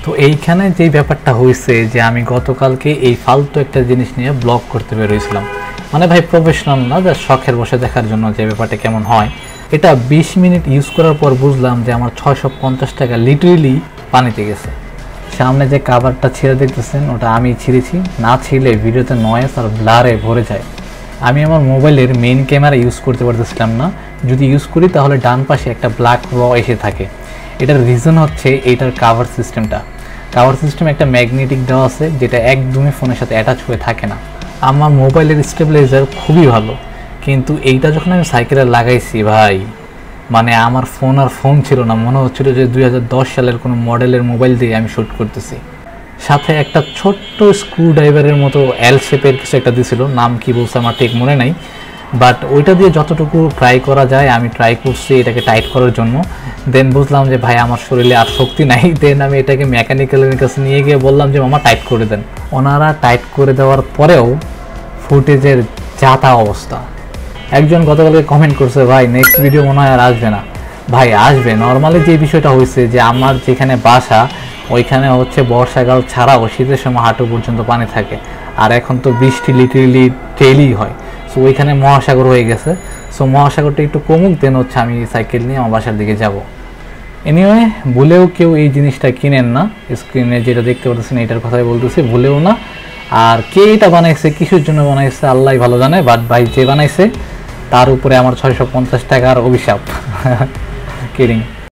তো এইখানে যে ব্যাপারটা হয়েছে যে আমি গতকালকে এই ফালতু একটা জিনিস নিয়ে ব্লগ করতে বেরোইছিলাম, মানে ভাই প্রফেশনাল না, যা শখের বসে দেখার জন্য যে ব্যাপারটা কেমন হয়। এটা 20 মিনিট ইউজ করার পর বুঝলাম যে আমার 650 টাকা লিটারেলি পানিতে গেছে। সামনে যে কাভারটা ছিঁড়ে দেখতেছেন ওটা আমি ছিঁড়েছি, না ছিঁড়লে ভিডিওতে নয়েজ আর ব্লারে ভরে যায়। আমি আমার মোবাইলের মেইন ক্যামেরা ইউজ করতে পারতেছিলাম না, যদি ইউজ করি তাহলে ডান পাশে একটা ব্ল্যাক এসে থাকে। এটার রিজন হচ্ছে এইটার কাভার সিস্টেমটা। কাভার সিস্টেম একটা ম্যাগনেটিক দেওয়া আছে যেটা একদমই ফোনের সাথে অ্যাটাচ হয়ে থাকে না। আমার মোবাইলের স্টেবিলাইজার খুবই ভালো, কিন্তু এইটা যখন আমি সাইকেলে লাগাইছি ভাই, মানে আমার ফোন আর ফোন ছিল না, মনে হচ্ছিল যে 2010 সালের কোনো মডেলের মোবাইল দিয়ে আমি শ্যুট করতেছি। সাথে একটা ছোট্ট স্ক্রু ড্রাইভারের মতো এল শেপের কিছু একটা দিয়েছিল, নাম কি বলছে আমার ঠিক মনে নাই, বাট ওইটা দিয়ে যতটুকু ট্রাই করা যায় আমি ট্রাই করছি এটাকে টাইট করার জন্য। দেন বুঝলাম যে ভাই আমার শরীরে আর শক্তি নাই, দেন আমি এটাকে মেকানিক্যালের কাছে নিয়ে গিয়ে বললাম যে মামা টাইট করে দেন। ওনারা টাইট করে দেওয়ার পরেও ফুটেজের যাতা অবস্থা। একজন গতকালকে কমেন্ট করছে ভাই নেক্সট ভিডিও মনে হয় আর আসবে না। ভাই আসবে, নর্মালি যে বিষয়টা হয়েছে যে আমার যেখানে বাসা ওইখানে হচ্ছে বর্ষাকাল ছাড়াও শীতের সময় হাঁটু পর্যন্ত পানি থাকে, আর এখন তো বৃষ্টি লিটারেলি ডেইলি হয়। সো ওইখানে মহাসাগর হয়ে গেছে। সো মহাসাগরটা একটু কমুক, দেন হচ্ছে আমি সাইকেল নিয়ে আমার বাসার দিকে যাব। এনিওয়ে, ভুলেও কেউ এই জিনিসটা কিনেন না। স্ক্রিনে যেটা দেখতে পাচ্ছেন এটার কথাই বলতেছি, ভুলেও না। আর কে এটা বানাইছে, কিসের জন্য বানাইছে আল্লাহ ভালো জানে, বাট ভাই যে বানাইছে তার উপরে আমার 650 টাকার অভিশাপ। কিডিং।